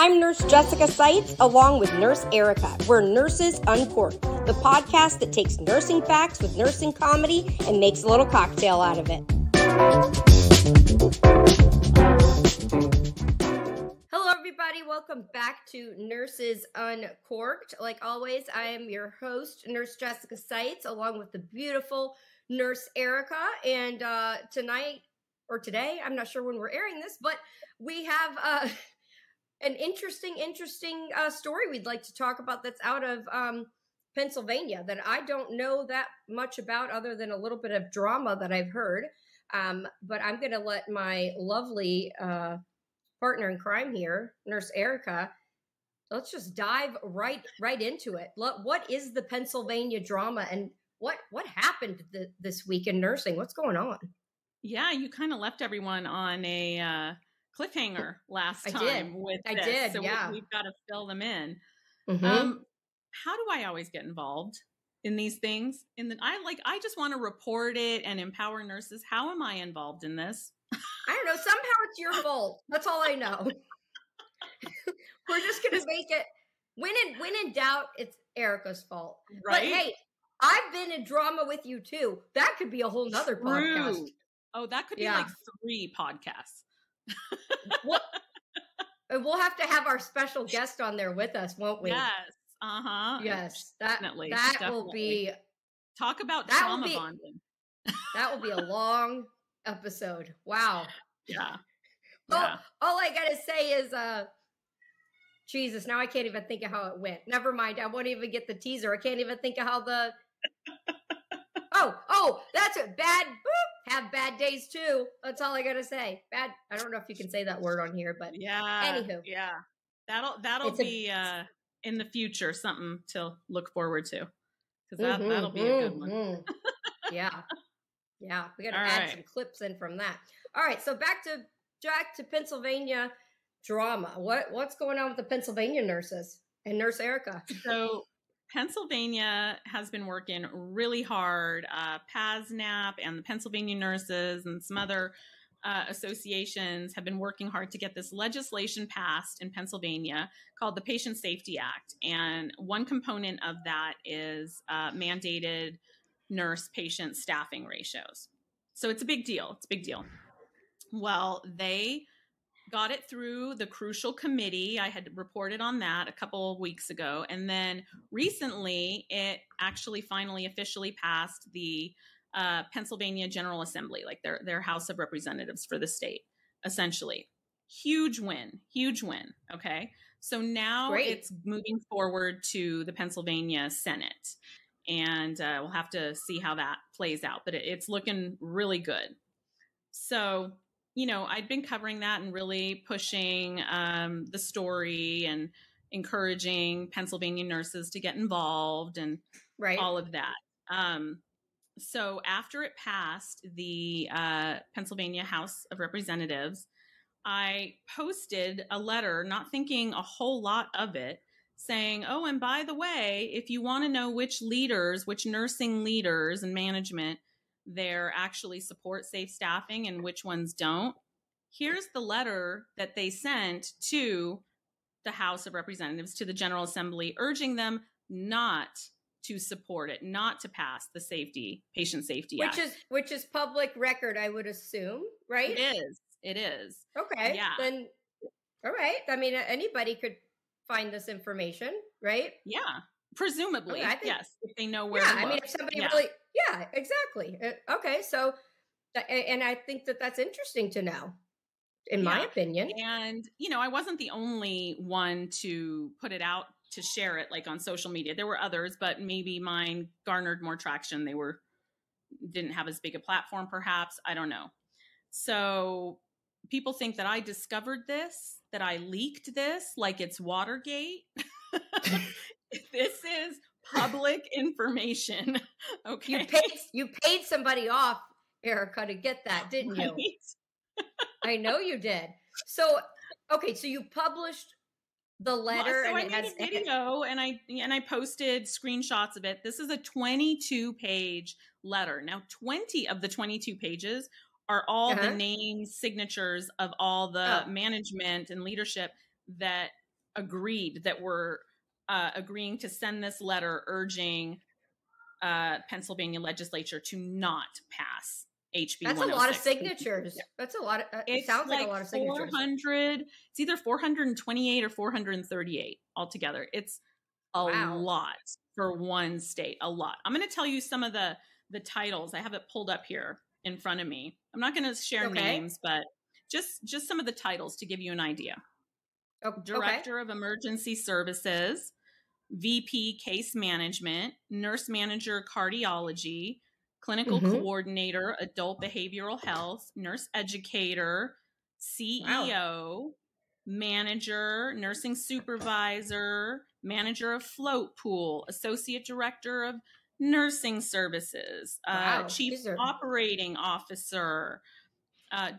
I'm Nurse Jessica Seitz, along with Nurse Erica. We're Nurses Uncorked, the podcast that takes nursing facts with nursing comedy and makes a little cocktail out of it. Hello, everybody. Welcome back to Nurses Uncorked. Like always, I am your host, Nurse Jessica Seitz, along with the beautiful Nurse Erica. And today, I'm not sure when we're airing this, but we have an interesting story we'd like to talk about that's out of Pennsylvania that I don't know that much about other than a little bit of drama that I've heard. But I'm going to let my lovely partner in crime here, Nurse Erica, let's just dive right into it. What is the Pennsylvania drama and what happened this week in nursing? What's going on? Yeah, you kind of left everyone on a cliffhanger last time with this. I did, so yeah. We've got to fill them in. Mm-hmm. How do I always get involved in these things? I just want to report it and empower nurses. How am I involved in this? I don't know. Somehow it's your fault. That's all I know. We're just going to make it, when in doubt, it's Erica's fault. Right? But hey, I've been in drama with you too. That could be a whole nother podcast. Oh, that could be like 3 podcasts. We'll have to have our special guest on there with us, won't we? Yes. Uh-huh. Yes. Definitely. Will be talk about trauma bonding. That will be a long episode. Wow. Yeah. All I gotta say is Jesus, now I can't even think of how it went. Never mind. I won't even get the teaser. I can't even think of how the Oh, that's it. Have bad days too. That's all I gotta say. Bad. I don't know if you can say that word on here, but anywho. Yeah. That'll be in the future something to look forward to. Because that'll be a good one. Yeah. We gotta add some clips in from that. All right, so back to Pennsylvania drama. What's going on with the Pennsylvania nurses and Nurse Erica? So Pennsylvania has been working really hard. PASNAP and the Pennsylvania nurses and some other associations have been working hard to get this legislation passed in Pennsylvania called the Patient Safety Act. And one component of that is mandated nurse-patient staffing ratios. So it's a big deal. Well, they got it through the Crucial Committee. I had reported on that a couple of weeks ago. And then recently, it actually finally officially passed the Pennsylvania General Assembly, like their House of Representatives for the state, essentially. Huge win. Okay. So now It's moving forward to the Pennsylvania Senate. And we'll have to see how that plays out. But it's looking really good. So I'd been covering that and really pushing the story and encouraging Pennsylvania nurses to get involved and all of that. So after it passed the Pennsylvania House of Representatives, I posted a letter, not thinking a whole lot of it, saying, oh, and by the way, if you want to know which nursing leaders and management there actually support safe staffing and which ones don't, here's the letter that they sent to the House of Representatives, to the General Assembly, urging them not to support it, not to pass the Patient Safety Act. Which is public record, I would assume, right? It is. Okay. Yeah. Then, all right. I mean, anybody could find this information, right? Yeah. Presumably, yes. If they know where to look. I mean, if somebody really... Yeah, exactly. Okay, so, and I think that's interesting to know, in my opinion. And, I wasn't the only one to put it out, to share it, like on social media. There were others, but maybe mine garnered more traction. They didn't have as big a platform, perhaps. I don't know. So people think that I discovered this, that I leaked this, like it's Watergate. This is public information. Okay. You paid somebody off, Erica, to get that, didn't you? I know you did. So, okay, so you published the letter. Well, so I made a video and I posted screenshots of it. This is a 22-page letter. Now, 20 of the 22 pages are all the names, signatures of all the management and leadership that agreed that we're agreeing to send this letter urging Pennsylvania legislature to not pass HB 106. That's a lot of signatures. That's a lot of, it sounds like a lot of signatures. 400, it's either 428 or 438 altogether. It's a lot for one state, a lot. I'm going to tell you some of the titles. I have it pulled up here in front of me. I'm not going to share names, but just some of the titles to give you an idea. Director of Emergency Services, VP Case Management, Nurse Manager Cardiology, Clinical Coordinator Adult Behavioral Health, Nurse Educator, CEO, Manager, Nursing Supervisor, Manager of Float Pool, Associate Director of Nursing Services, Chief Operating Officer,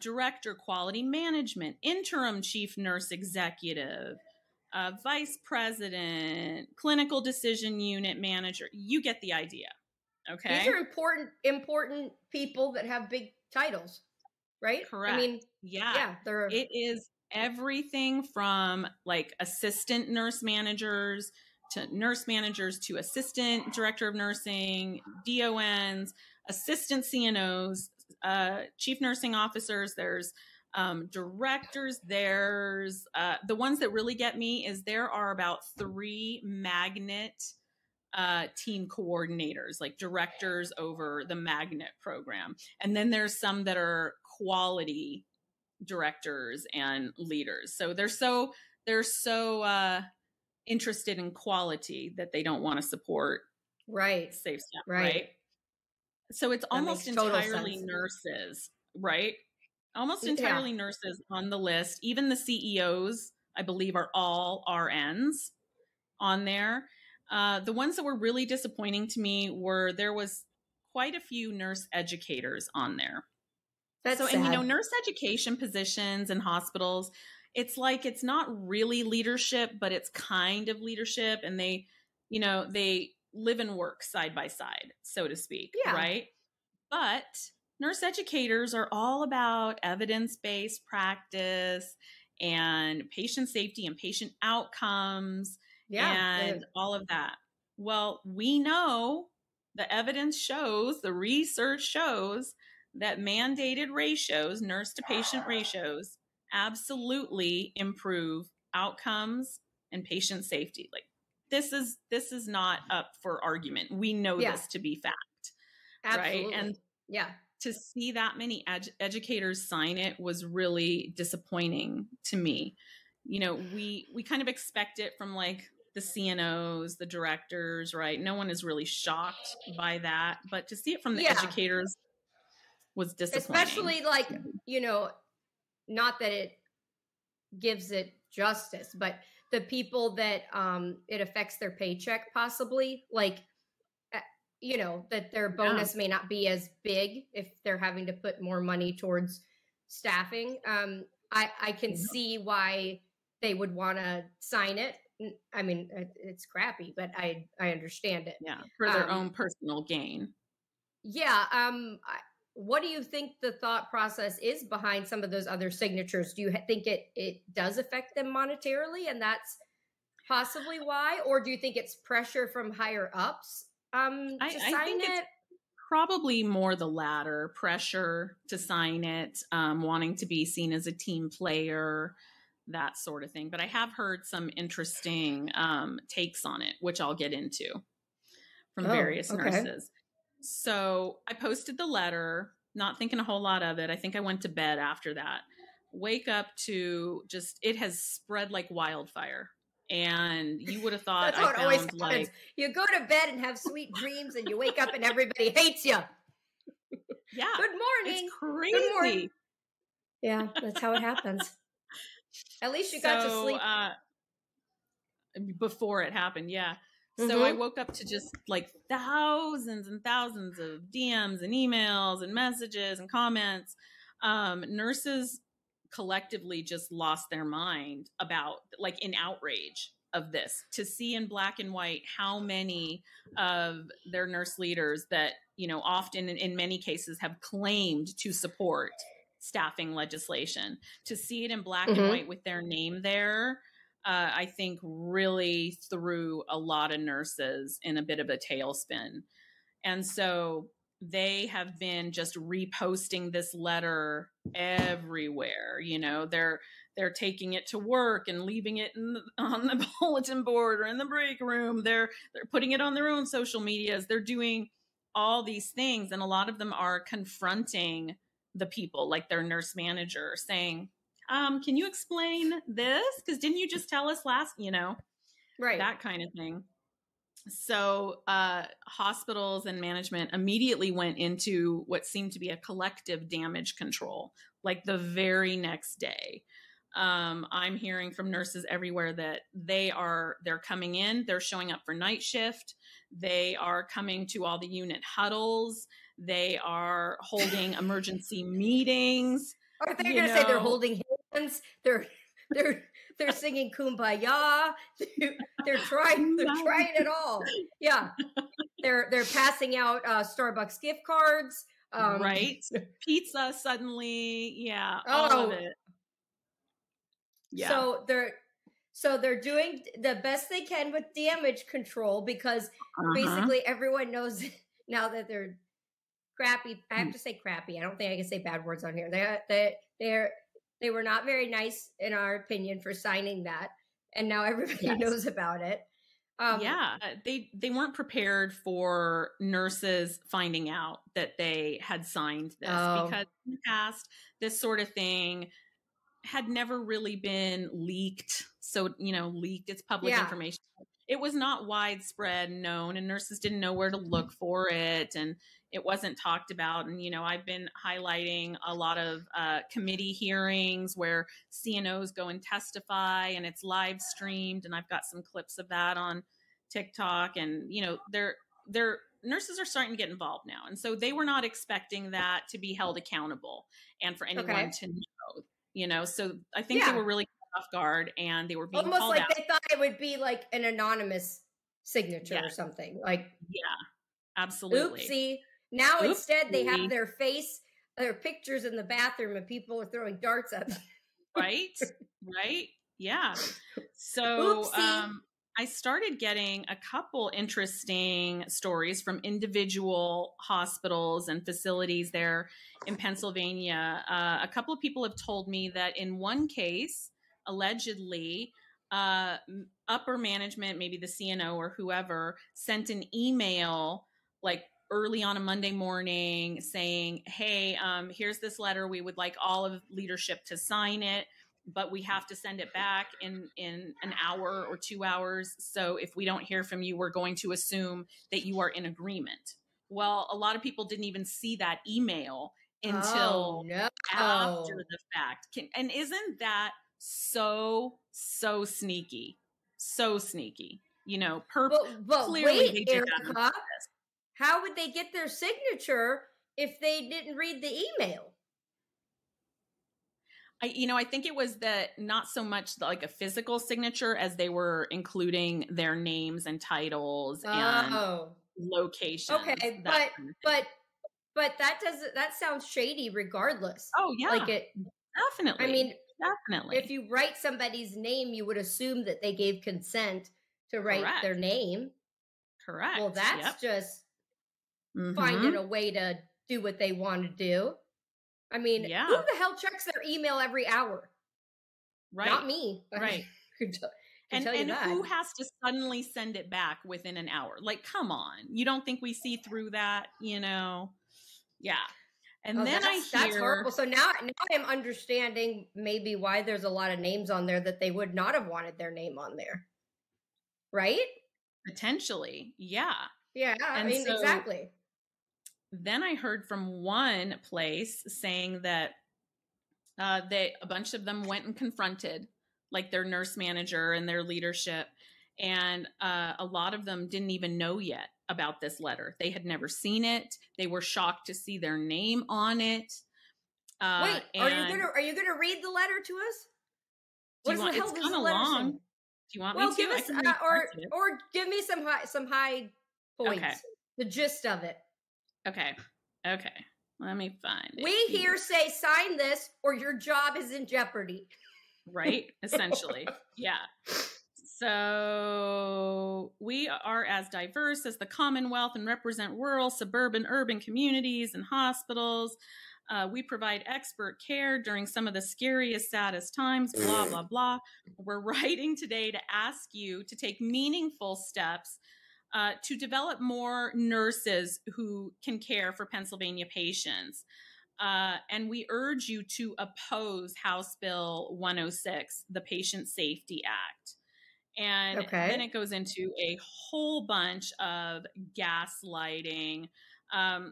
Director Quality Management, Interim Chief Nurse Executive, Vice President, Clinical Decision Unit Manager. You get the idea. Okay. These are important people that have big titles, right? Correct. I mean, it is everything from like assistant nurse managers to assistant director of nursing, DONs, assistant CNOs, chief nursing officers. There's directors. There's the ones that really get me is there are about 3 magnet team coordinators, like directors over the magnet program. And then there's some that are quality directors and leaders. So they're so interested in quality that they don't want to support safe staff, right? So it's almost entirely nurses, right? Almost entirely nurses on the list. Even the CEOs, I believe, are all RNs on there. The ones that were really disappointing to me were there was quite a few nurse educators on there. That's sad. And you know, nurse education positions in hospitals, it's like it's not really leadership, but it's kind of leadership, and they live and work side by side, so to speak, right? But nurse educators are all about evidence-based practice and patient safety and patient outcomes and all of that. Well, we know the evidence shows, the research shows that mandated ratios, nurse to patient ratios, absolutely improve outcomes and patient safety. Like this is not up for argument. We know this to be fact. Absolutely. Right? And to see that many educators sign it was really disappointing to me. You know, we kind of expect it from like the CNOs, the directors, right? No one is really shocked by that, but to see it from the educators was disappointing. Especially like, you know, not that it gives it justice, but the people that it affects their paycheck possibly, like, you know, that their bonus may not be as big if they're having to put more money towards staffing. I can see why they would want to sign it. I mean, it's crappy, but I understand it. Yeah, for their own personal gain. Yeah. What do you think the thought process is behind some of those other signatures? Do you think it does affect them monetarily, and that's possibly why? Or do you think it's pressure from higher ups to sign it? It's probably more the latter, pressure to sign it, wanting to be seen as a team player, that sort of thing. But I have heard some interesting takes on it, which I'll get into from various nurses. So I posted the letter, not thinking a whole lot of it. I think I went to bed after that. Wake up to just, it has spread like wildfire. And you would have thought That's how it always happens. You go to bed and have sweet dreams, and you wake up and everybody hates you. Yeah. Good morning. It's crazy. Good morning. Yeah, that's how it happens. At least you got to sleep. Before it happened, yeah. So I woke up to just like thousands and thousands of DMs and emails and messages and comments. Nurses collectively just lost their mind about, like, in outrage of this, to see in black and white how many of their nurse leaders that, you know, often in many cases have claimed to support staffing legislation, to see it in black and white with their name there. I think really threw a lot of nurses in a bit of a tailspin. And so they have been just reposting this letter everywhere. They're taking it to work and leaving it on the bulletin board or in the break room. They're putting it on their own social medias. They're doing all these things, and a lot of them are confronting the people, like their nurse manager, saying, can you explain this? Because didn't you just tell us last, right, that kind of thing. So hospitals and management immediately went into what seemed to be a collective damage control, like the very next day. I'm hearing from nurses everywhere that they're coming in, they're showing up for night shift. They are coming to all the unit huddles. They are holding emergency meetings. Or they're going to say they're holding hands. They're singing Kumbaya. They're trying it all. Yeah. They're passing out Starbucks gift cards. Right. Pizza suddenly. Yeah. All of it. Yeah. So they're doing the best they can with damage control, because basically everyone knows now that they're crappy. I have to say crappy. I don't think I can say bad words on here. They were not very nice, in our opinion, for signing that, and now everybody knows about it. They weren't prepared for nurses finding out that they had signed this, because in the past, this sort of thing had never really been leaked. So, leaked, it's public information. It was not widespread known, and nurses didn't know where to look for it, and it wasn't talked about. And, I've been highlighting a lot of committee hearings where CNOs go and testify, and it's live streamed. And I've got some clips of that on TikTok, and, they're nurses are starting to get involved now. And so they were not expecting that to be held accountable and for anyone to know, so I think they were really off guard, and they were being almost like out. They thought it would be like an anonymous signature or something. Like, absolutely. Oopsie. Now instead they have their pictures in the bathroom, and people are throwing darts at them. Right. Yeah. So I started getting a couple interesting stories from individual hospitals and facilities there in Pennsylvania. A couple of people have told me that in one case, allegedly, upper management, maybe the CNO or whoever, sent an email like early on a Monday morning saying, hey, here's this letter. We would like all of leadership to sign it, but we have to send it back in an hour or 2 hours. So if we don't hear from you, we're going to assume that you are in agreement. Well, a lot of people didn't even see that email until after the fact. And isn't that so sneaky? So sneaky. Clearly wait, they did that. How would they get their signature if they didn't read the email? I think it was not so much like a physical signature as they were including their names and titles and locations. Okay, but that sounds shady regardless. Oh yeah, definitely. I mean, definitely. If you write somebody's name, you would assume that they gave consent to write their name. Correct. Well, that's just finding a way to do what they want to do. I mean, who the hell checks their email every hour? Right. Not me. Right. And who has to suddenly send it back within an hour? Like, come on. You don't think we see through that, Yeah. And then that's horrible. So now I'm understanding maybe why there's a lot of names on there that they would not have wanted their name on there. Right? Potentially. Yeah. Yeah. Exactly. Then I heard from one place saying that a bunch of them went and confronted like their nurse manager and their leadership. And a lot of them didn't even know yet about this letter. They had never seen it. They were shocked to see their name on it. Wait, are you gonna read the letter to us? It's kind of long. Do you want me to? Give us, or give me some high points. Okay. The gist of it. Okay. Let me find it. We here say sign this or your job is in jeopardy. right? Essentially. Yeah. So we are as diverse as the Commonwealth and represent rural, suburban, urban communities and hospitals. We provide expert care during some of the scariest, saddest times, blah, blah, blah. We're writing today to ask you to take meaningful steps to develop more nurses who can care for Pennsylvania patients. And we urge you to oppose House Bill 106, the Patient Safety Act. And then it goes into a whole bunch of gaslighting.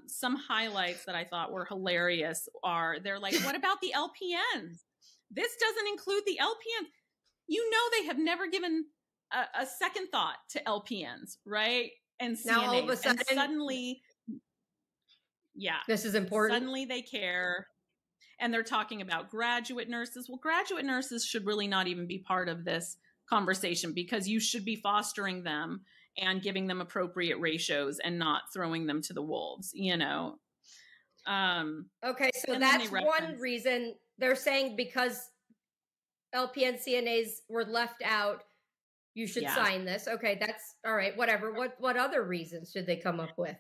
Some highlights that I thought were hilarious are they're like, what about the LPNs? This doesn't include the LPNs. You know, they have never given a second thought to LPNs, right? And CNAs. Now all of a sudden, and suddenly, yeah, this is important. Suddenly they care. And they're talking about graduate nurses. Well, graduate nurses should really not even be part of this conversation because you should be fostering them and giving them appropriate ratios and not throwing them to the wolves, you know? Okay, so that's one reason they're saying because LPN CNAs were left out, you should sign this. Okay, that's all right, whatever. What other reasons should they come up with?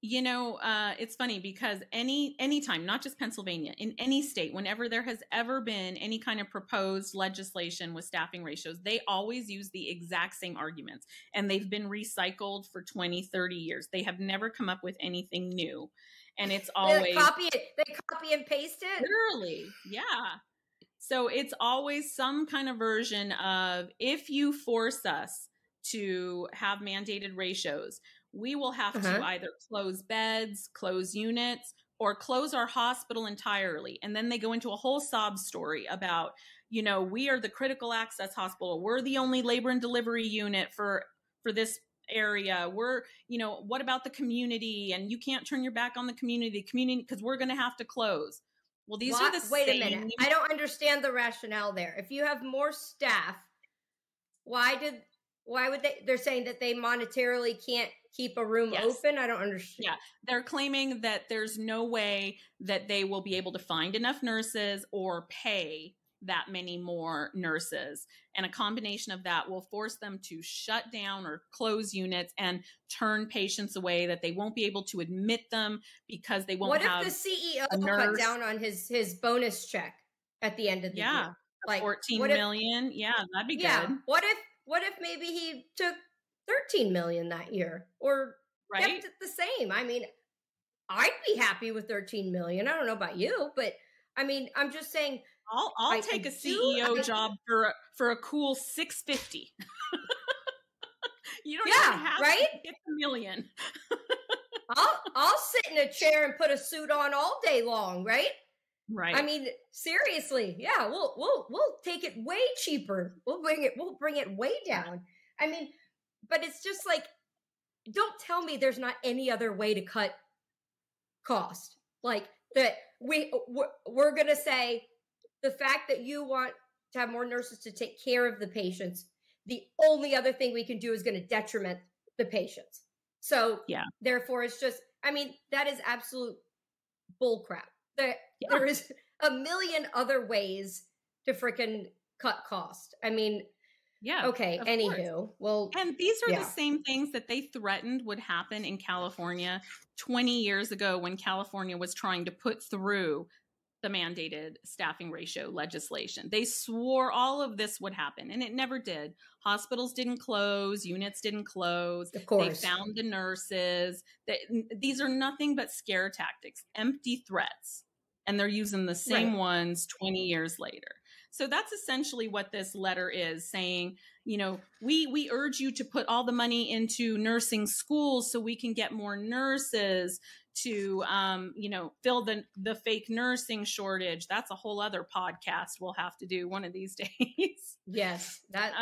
You know, it's funny because anytime, not just Pennsylvania, in any state, whenever there has ever been any kind of proposed legislation with staffing ratios, they always use the exact same arguments. And they've been recycled for 20, 30 years. They have never come up with anything new. And it's always... They copy and paste it? Literally, yeah. So it's always some kind of version of, if you force us to have mandated ratios, we will have to either close beds, close units, or close our hospital entirely. And then they go into a whole sob story about, you know, we are the critical access hospital. We're the only labor and delivery unit for this area. We're, you know, what about the community? And you can't turn your back on the community, because we're going to have to close. Well, these are the same. Wait a minute. I don't understand the rationale there. If you have more staff, why would they're saying that they monetarily can't keep a room open? I don't understand. Yeah. They're claiming that there's no way that they will be able to find enough nurses or pay that many more nurses. And a combination of that will force them to shut down or close units and turn patients away, that they won't be able to admit them because they won't have. What if the CEO cut down on his bonus check at the end of the year? Like 14 million. Yeah, that'd be good. What if maybe he took 13 million that year or kept it the same? I mean, I'd be happy with 13 million. I don't know about you, but I mean, I'm just saying. I'll take a CEO job for a cool $650. You don't even have to get the million. I'll sit in a chair and put a suit on all day long, right? Right. I mean, seriously, yeah, we'll take it way cheaper. We'll bring it way down. I mean, but it's just like, don't tell me there's not any other way to cut cost. Like that we're going to say the fact that you want to have more nurses to take care of the patients, the only other thing we can do is going to detriment the patients. So therefore it's just, I mean, that is absolute bull crap. There is a million other ways to freaking cut cost. I mean, okay. Anywho, well, and these are the same things that they threatened would happen in California 20 years ago when California was trying to put through the mandated staffing ratio legislation. They swore all of this would happen, and it never did. Hospitals didn't close, units didn't close. Of course. They found the nurses. These are nothing but scare tactics, empty threats, and they're using the same ones 20 years later. So that's essentially what this letter is saying. You know, we urge you to put all the money into nursing schools so we can get more nurses to, you know, fill the fake nursing shortage. That's a whole other podcast we'll have to do one of these days. Yes, that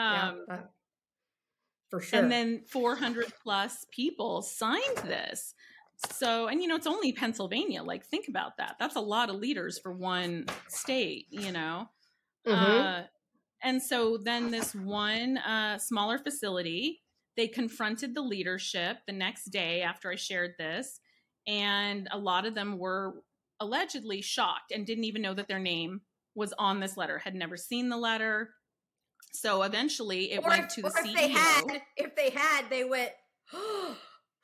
for sure. And then 400 plus people signed this. So, and you know, it's only Pennsylvania. Like, think about that. That's a lot of leaders for one state, you know? And so then this one smaller facility, they confronted the leadership the next day after I shared this. And a lot of them were allegedly shocked and didn't even know that their name was on this letter, had never seen the letter. So eventually it or went if, to the or CEO. if they had, they went, oh,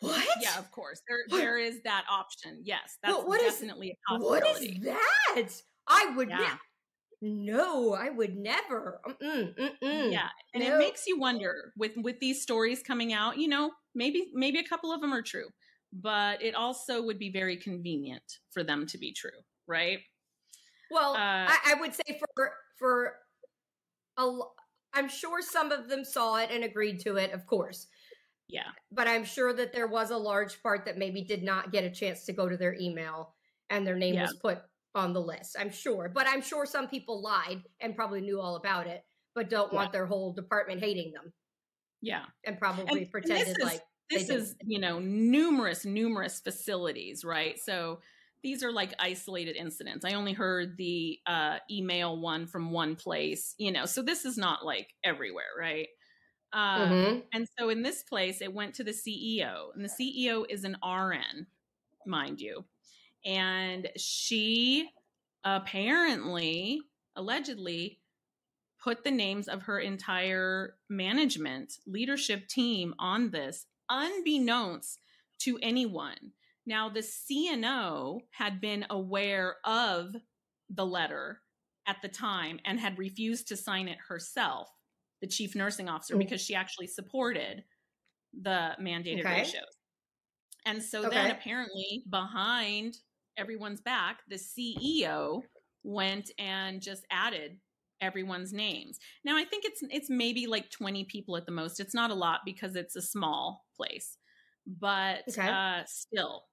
what? Yeah, of course. There is that option. Yes, that's definitely a What possibility. is that? I would Yeah. no, I would never. Yeah, and it makes you wonder with these stories coming out, you know, maybe a couple of them are true, but it also would be very convenient for them to be true, right? Well, I would say for I'm sure some of them saw it and agreed to it, of course. Yeah. But I'm sure that there was a large part that maybe did not get a chance to go to their email and their name was put on the list. I'm sure. But I'm sure some people lied and probably knew all about it, but don't want their whole department hating them. Yeah. And probably pretended like this is, you know, numerous facilities, right? So these are like isolated incidents. I only heard the email one from one place, you know, so this is not like everywhere, right? And so in this place, it went to the CEO, and the CEO is an RN, mind you. And she allegedly put the names of her entire management leadership team on this, unbeknownst to anyone. Now, the CNO had been aware of the letter at the time and had refused to sign it herself, the chief nursing officer, because she actually supported the mandated ratios. And so then apparently behind everyone's back, the CEO went and just added everyone's names. Now, I think it's maybe like 20 people at the most. It's not a lot because it's a small place, but still.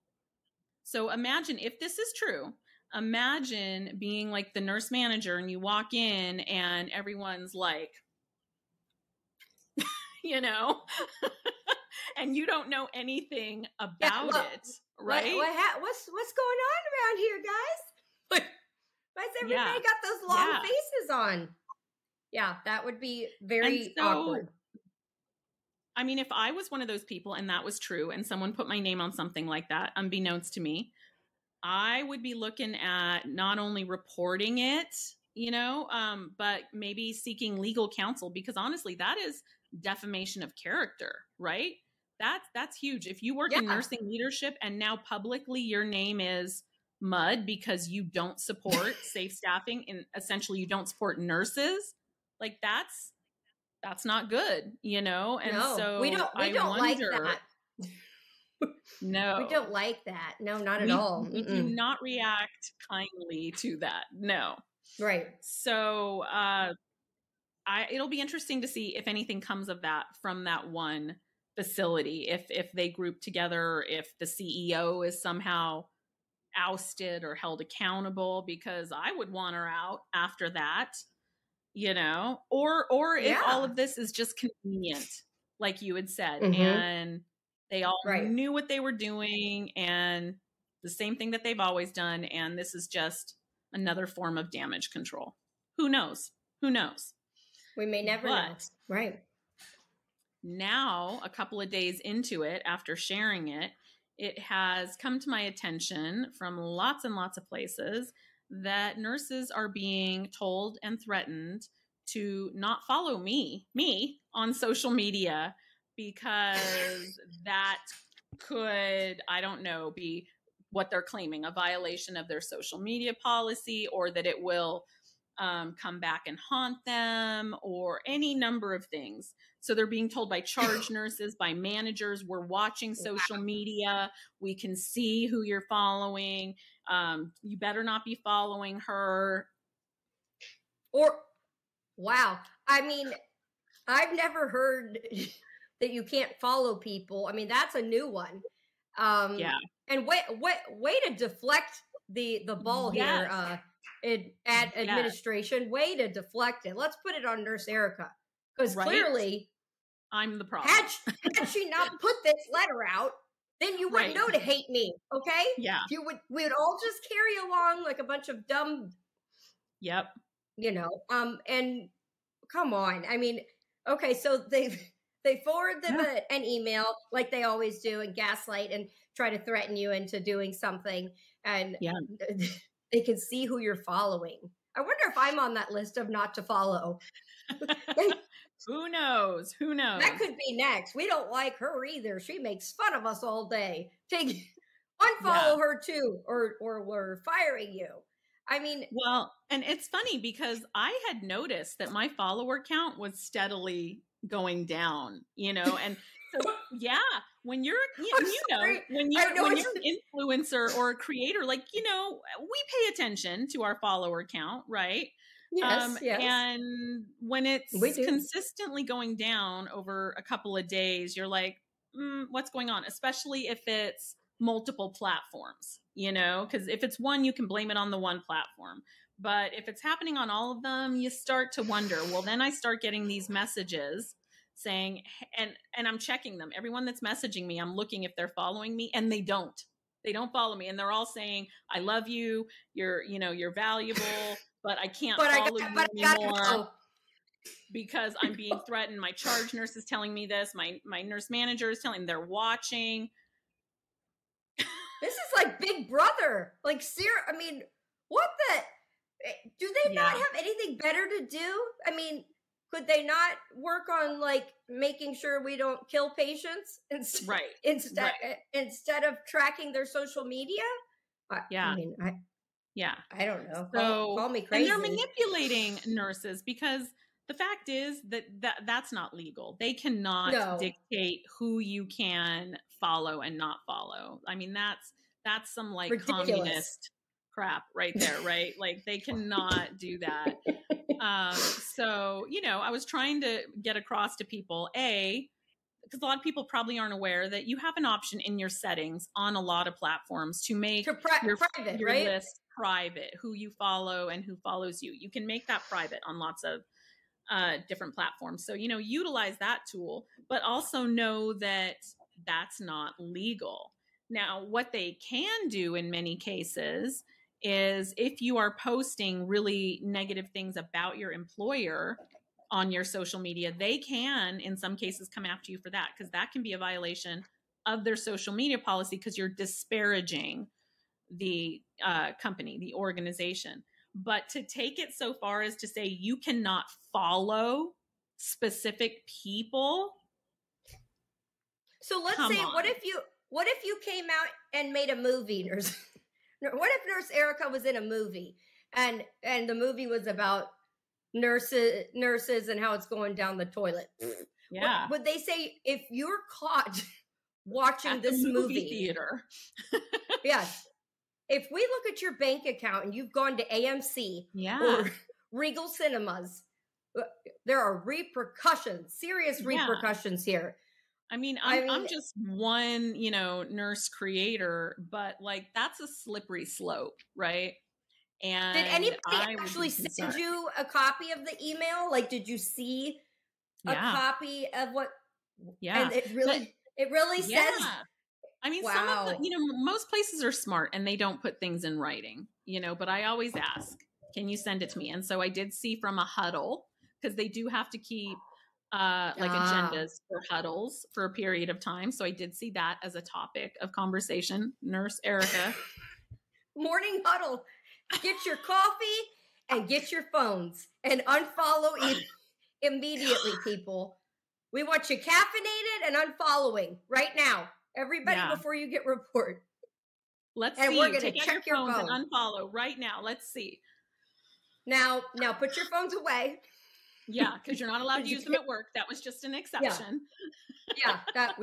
So imagine if this is true, imagine being like the nurse manager and you walk in and everyone's like, you know, and you don't know anything about it, right? What's going on around here, guys? Why's everybody got those long faces on? Yeah, that would be very awkward. I mean, if I was one of those people and that was true and someone put my name on something like that, unbeknownst to me, I would be looking at not only reporting it, you know, but maybe seeking legal counsel, because honestly, that is defamation of character, right? That's huge. If you work in nursing leadership and now publicly your name is mud because you don't support safe staffing and essentially you don't support nurses, like that's not good, you know? And so we don't like that. No. We don't like that. No, not at all. We do not react kindly to that. No. Right. So it'll be interesting to see if anything comes of that from that one facility, if they group together, if the CEO is somehow ousted or held accountable, because I would want her out after that, you know, or if all of this is just convenient, like you had said, and they all knew what they were doing and the same thing that they've always done. And this is just another form of damage control. Who knows? Who knows? We may never know. Right. Now, a couple of days into it, after sharing it, it has come to my attention from lots and lots of places that nurses are being told and threatened to not follow me on social media, because that could, I don't know, be what they're claiming, a violation of their social media policy, or that it will come back and haunt them, or any number of things. So they're being told by charge nurses, by managers, we're watching social media. We can see who you're following. You better not be following her. Or, wow. I mean, I've never heard that you can't follow people. I mean, that's a new one. And way to deflect the ball here at administration. Way to deflect it. Let's put it on Nurse Erica, because clearly I'm the problem. Had she not put this letter out, then you wouldn't know to hate me. Okay? Yeah. We would all just carry along like a bunch of dumb. Yep. You know. And come on. I mean, okay, so they forward them an email like they always do and gaslight and try to threaten you into doing something, and they can see who you're following. I wonder if I'm on that list of not to follow. Who knows? Who knows? That could be next. We don't like her either. She makes fun of us all day. Unfollow her too, or we're firing you. I mean, well, and it's funny because I had noticed that my follower count was steadily going down, and so yeah, when you're when you're an influencer or a creator, like, we pay attention to our follower count, right? Yes. And when it's consistently going down over a couple of days, you're like, what's going on? Especially if it's multiple platforms, because if it's one, you can blame it on the one platform. But if it's happening on all of them, you start to wonder. Well, then I start getting these messages saying, and I'm checking them. Everyone that's messaging me, I'm looking if they're following me, and they don't follow me. And they're all saying, I love you. You're valuable, but I can't follow you anymore because I'm being threatened. My charge nurse is telling me this. My nurse manager is telling me they're watching. This is like Big Brother. Like, I mean, what do they not have anything better to do? I mean, could they not work on like making sure we don't kill patients instead of tracking their social media? I mean, I don't know. So, call me crazy. And they're manipulating nurses because the fact is that's not legal. They cannot dictate who you can follow and not follow. I mean, that's some like ridiculous communist crap right there, right? Like they cannot do that. So, I was trying to get across to people, because a lot of people probably aren't aware that you have an option in your settings on a lot of platforms to make your private, your list private, who you follow and who follows you. You can make that private on lots of different platforms. So, utilize that tool, but also know that that's not legal. Now, what they can do in many cases is if you are posting really negative things about your employer on your social media, they can, in some cases, come after you for that, because that can be a violation of their social media policy because you're disparaging the company, the organization. But to take it so far as to say you cannot follow specific people. So let's say, what if you came out and made a movie, Nurse? What if Nurse Erica was in a movie and the movie was about nurses and how it's going down the toilet? Yeah. Would they say if you're caught watching at this the movie theater? Yes. If we look at your bank account and you've gone to AMC or Regal Cinemas, there are repercussions, serious repercussions here. I mean, I'm just one, nurse creator, but like that's a slippery slope, right? And did anybody actually send you a copy of the email? Like, did you see a copy of what? Yeah, and it really says. I mean, some of the, most places are smart and they don't put things in writing, but I always ask, can you send it to me? And so I did see from a huddle, because they do have to keep agendas for huddles for a period of time. So I did see that as a topic of conversation. Nurse Erica. Morning huddle. Get your coffee and get your phones and unfollow immediately, people. We want you caffeinated and unfollowing right now. Everybody, before you get report. Let's see. We're going to check your phones and unfollow right now. Let's see. Now put your phones away. Yeah, because you're not allowed to use them at work. That was just an exception. Yeah, that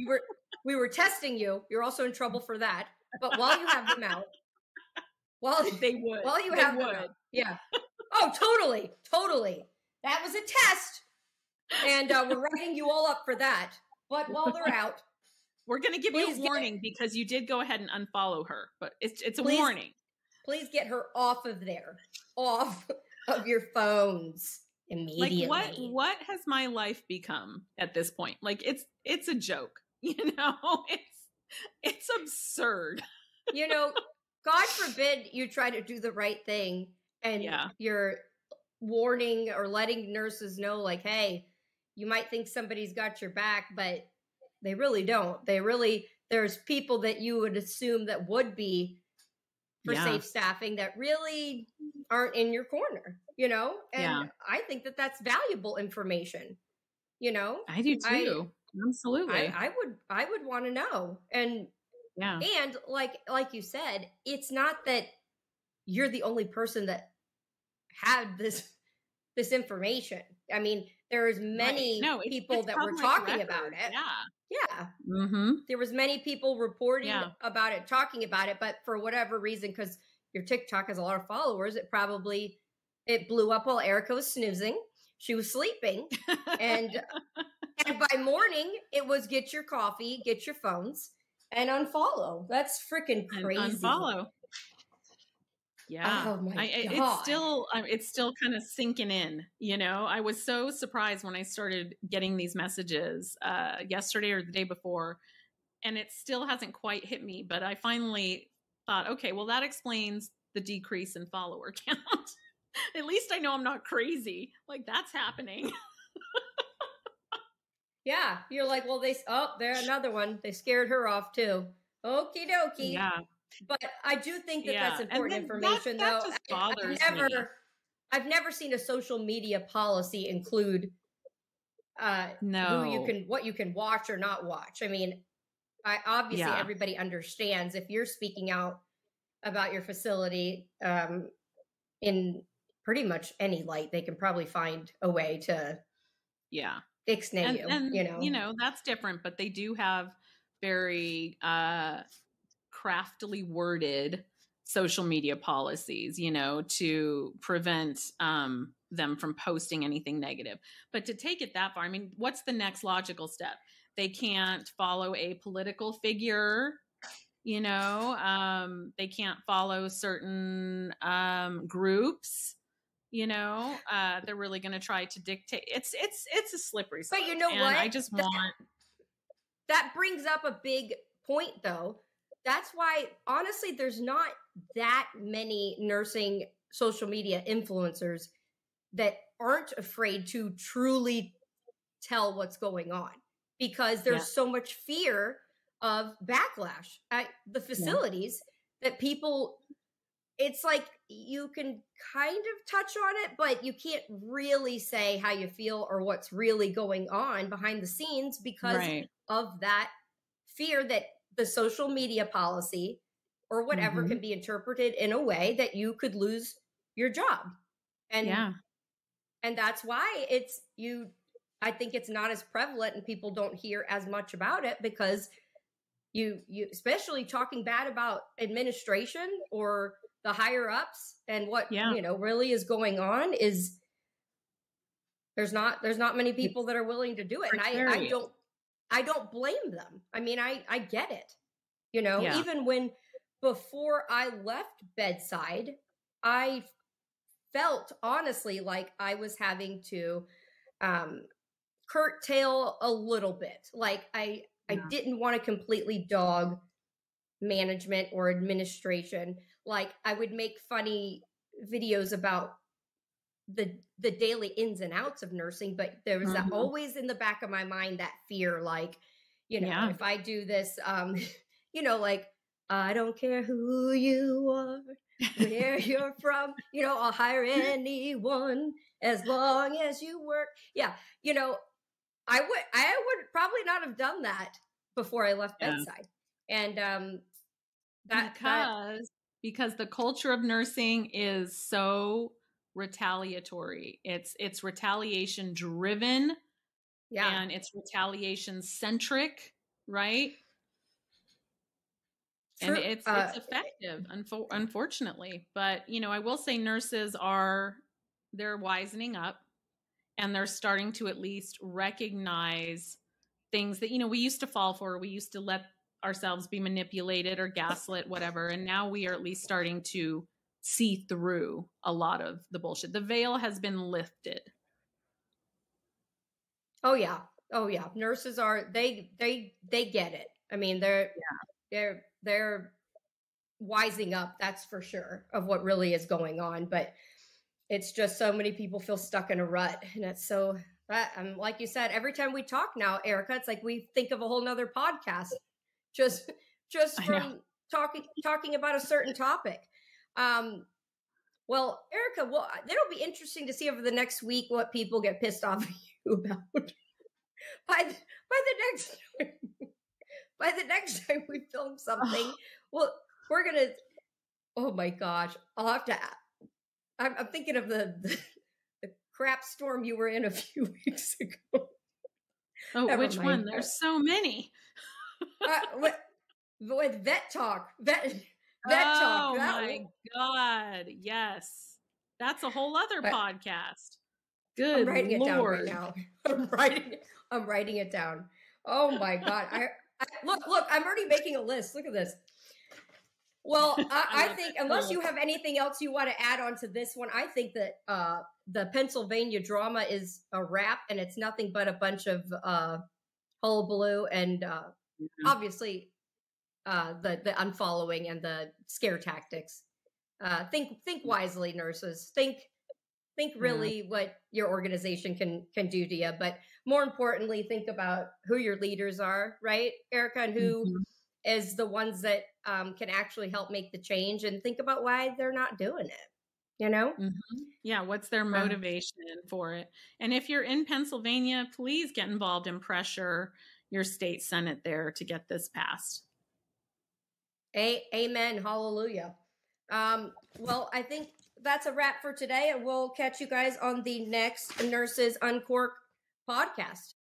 we were testing you. You're also in trouble for that. But while you have them out, while you have them out, yeah. Oh, totally. That was a test, and we're writing you all up for that. But while they're out, we're going to give you a warning because you did go ahead and unfollow her. But it's a warning. Please get her off of there, off of your phones. Immediately. Like what has my life become at this point? Like it's a joke, it's absurd. God forbid you try to do the right thing and you're warning or letting nurses know, like, hey, you might think somebody's got your back, but they really don't. There's people that you would assume that would be for Yeah. safe staffing that really aren't in your corner, and Yeah. I think that that's valuable information. I do I too. Absolutely. I would want to know. Yeah. And like you said, it's not that you're the only person that had this information. I mean, there's Right. many No, people it's that were public talking about record. it. Yeah. Yeah. Mm-hmm. There was many people reporting Yeah. about it, talking about it, but for whatever reason, because your TikTok has a lot of followers, it blew up while Erica was snoozing. She was sleeping. And by morning, it was get your coffee, get your phones, and unfollow. That's freaking And crazy. unfollow. Yeah. Oh my God. It's still kind of sinking in, I was so surprised when I started getting these messages yesterday or the day before, and it still hasn't quite hit me, but I finally thought, okay, well, that explains the decrease in follower count. At least I know I'm not crazy. Like, that's happening. Yeah. You're like, well, there's another one. They scared her off too. Okie dokie. Yeah. But I do think that that's important And then information, that though. just bothers me. I've never seen a social media policy include No. what you can watch or not watch. I mean, obviously everybody understands if you're speaking out about your facility in pretty much any light, they can probably find a way to ixnay and that's different, but they do have very craftily worded social media policies, to prevent them from posting anything negative. But to take it that far, I mean, what's the next logical step? They can't follow a political figure, they can't follow certain groups, they're really going to try to dictate. It's a slippery slope. But you know what? I just want. That brings up a big point, though. That's why, honestly, there's not that many nursing social media influencers that aren't afraid to truly tell what's going on, because there's so much fear of backlash at the facilities that people, it's like you can kind of touch on it, but you can't really say how you feel or what's really going on behind the scenes because of that fear that the social media policy or whatever can be interpreted in a way that you could lose your job. And that's why I think it's not as prevalent and people don't hear as much about it, because you especially talking bad about administration or the higher ups and what really is going on is there's not many people that are willing to do it. And I don't blame them. I mean, I get it. Even before I left bedside, I felt honestly like I was having to curtail a little bit. Like I didn't want to completely dog management or administration. Like I would make funny videos about the daily ins and outs of nursing, but there was always in the back of my mind that fear, like, if I do this, like, I don't care who you are, where you're from, I'll hire anyone as long as you work. Yeah. I would probably not have done that before I left bedside. And because the culture of nursing is so retaliatory. It's retaliation driven. Yeah. And it's retaliation centric, right? True. And it's effective, unfortunately. But, I will say nurses they're wisening up, and they're starting to at least recognize things that, we used to fall for. We used to let ourselves be manipulated or gaslit, whatever. And now we are at least starting to see through a lot of the bullshit. The veil has been lifted. Oh yeah. Nurses they get it. I mean, they're wising up, that's for sure, of what really is going on. But it's just so many people feel stuck in a rut, and it's so like you said, every time we talk now, Erica, it's like we think of a whole nother podcast just talking about a certain topic. Well, Erica, well, it'll be interesting to see over the next week what people get pissed off at you about. by the next time we film something, well, we're gonna. Oh my gosh, I'll have to. I'm thinking of the crap storm you were in a few weeks ago. Oh, never which mind. One? There's so many. With vet talk, vet talk. Oh my God! Yes, that's a whole other podcast. Good. I'm writing Lord. It down right now. I'm writing it down. Oh my God! I look. I'm already making a list. Look at this. Well, I think unless you have anything else you want to add on to this one, I think that the Pennsylvania drama is a wrap, and it's nothing but a bunch of hullabaloo and obviously the unfollowing and the scare tactics. Think wisely, nurses. Think really what your organization can do to you, but more importantly, think about who your leaders are, right, Erica, and who is the ones that can actually help make the change, and think about why they're not doing it. You know? Yeah. What's their motivation for it? And if you're in Pennsylvania, please get involved and pressure your state Senate there to get this passed. Amen. Hallelujah. Well, I think that's a wrap for today, and we'll catch you guys on the next Nurses Uncorked podcast.